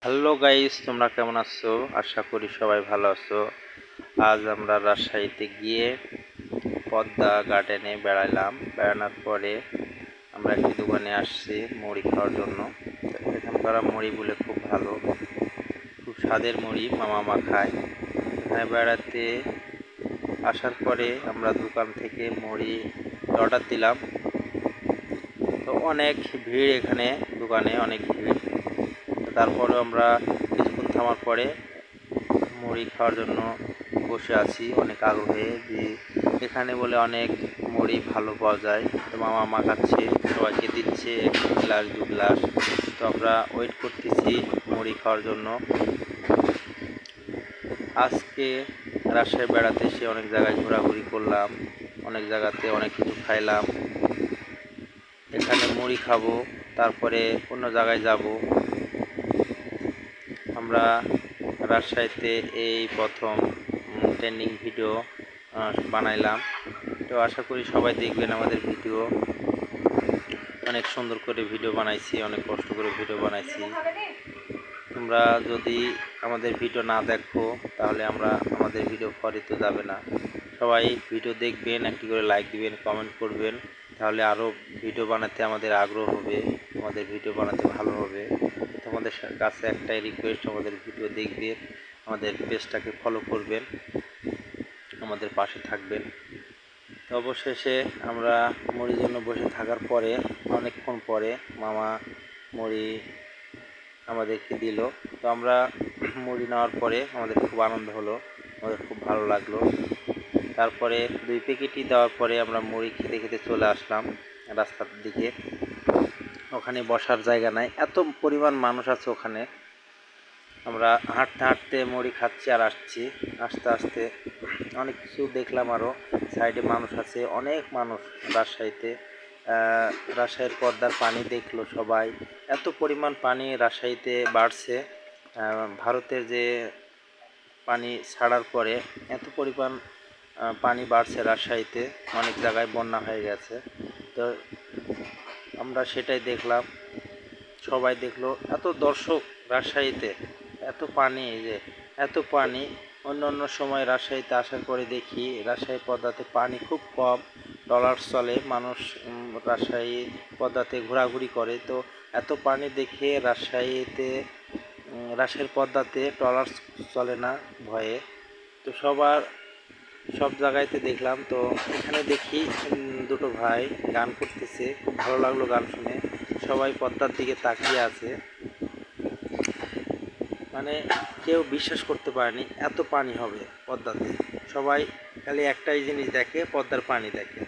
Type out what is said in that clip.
Hello guys, তোমরা কেমন আছো? আশা করি সবাই ভালো আছো। আজ আমরা রাজশাহীতে গিয়ে পদ্মা গার্ডেনে বেড়ানোর পরে আমরা একটি দোকানে আসছি মুড়ি খাওয়ার জন্য। তো এখানকার মুড়িগুলো খুব ভালো, খুব স্বাদের মুড়ি মামা খায়। এখানে বেড়াতে আসার পরে আমরা দোকান থেকে মুড়ি অর্ডার দিলাম। তো অনেক ভিড়, এখানে দোকানে অনেক ভিড়। তারপরে আমরা কিছুক্ষণ থামার পরে মুড়ি খাওয়ার জন্য বসে আছি অনেক আগ্রহে, যে এখানে বলে অনেক মুড়ি ভালো পাওয়া যায়। তো মামা মাখাচ্ছে, সবাইকে দিচ্ছে এক গ্লাস দু গ্লাস। তো আমরা ওয়েট করতেছি মুড়ি খাওয়ার জন্য। আজকে রাজশাহী বেড়াতে এসে অনেক জায়গায় ঘোরাঘুরি করলাম, অনেক জায়গাতে অনেক কিছু খাইলাম। এখানে মুড়ি খাবো, তারপরে অন্য জায়গায় যাব। আমরা রাজশাহীতে এই প্রথম ট্রেন্ডিং ভিডিও বানাইলাম। তো আশা করি সবাই দেখবেন আমাদের ভিডিও। অনেক সুন্দর করে ভিডিও বানাইছি, অনেক কষ্ট করে ভিডিও বানাইছি। তোমরা যদি আমাদের ভিডিও না দেখো তাহলে আমাদের ভিডিও ফরিতে যাবে না। সবাই ভিডিও দেখবেন, একটি করে লাইক দিবেন, কমেন্ট করবেন, তাহলে আরও ভিডিও বানাতে আমাদের আগ্রহ হবে, আমাদের ভিডিও বানাতে ভালো হবে। তোমাদের কাছে একটাই রিকোয়েস্ট, আমাদের ভিডিও দেখবেন, আমাদের পেজটাকে ফলো করবেন, আমাদের পাশে থাকবেন। তো অবশেষে আমরা মুড়ির জন্য বসে থাকার পরে অনেকক্ষণ পরে মামা মুড়ি আমাদেরকে দিল। তো আমরা মুড়ি নেওয়ার পরে আমাদের খুব আনন্দ হলো, আমাদের খুব ভালো লাগলো। তারপরে 2 প্যাকেটই দেওয়ার পরে আমরা মুড়ি খেতে খেতে চলে আসলাম রাস্তার দিকে। ওখানে বসার জায়গা নাই, এত পরিমাণ মানুষ আছে ওখানে। আমরা হাঁটতে হাঁটতে মুড়ি খাচ্ছি আর আসছি। আস্তে আস্তে অনেক কিছু দেখলাম, আরও সাইডে মানুষ আছে, অনেক মানুষ রাজশাহীতে। রাজশাহীর পদ্মার পানি দেখলো সবাই, এত পরিমাণ পানি রাজশাহীতে বাড়ছে। ভারতের যে পানি ছাড়ার পরে এত পরিমাণ পানি বাড়ছে রাজশাহীতে, অনেক জায়গায় বন্যা হয়ে গেছে। তো আমরা সেটাই দেখলাম, সবাই দেখলো। এত দর্শক রাজশাহীতে, এত পানি, যে এত পানি। অন্য অন্য সময় রাজশাহীতে আসার পরে দেখি রাজশাহী পদ্মাতে পানি খুব কম, ট্রলার চলে, মানুষ রাজশাহী পদ্মাতে ঘোরাঘুরি করে। তো এত পানি দেখে রাজশাহীর পদ্মাতে ট্রলার চলে না ভয়ে। তো সব জায়গায়তে দেখলাম। তো এখানে দেখি দুটো ভাই গান করতেছে, খুব ভালো লাগলো গান শুনে। সবাই পদ্মার দিকে তাকিয়ে আছে, মানে কেউ বিশ্বাস করতে পারেনি এত পানি হবে পদ্মাতে। সবাই খালি একটাই জিনিস দেখে, পদ্মার পানি দেখে।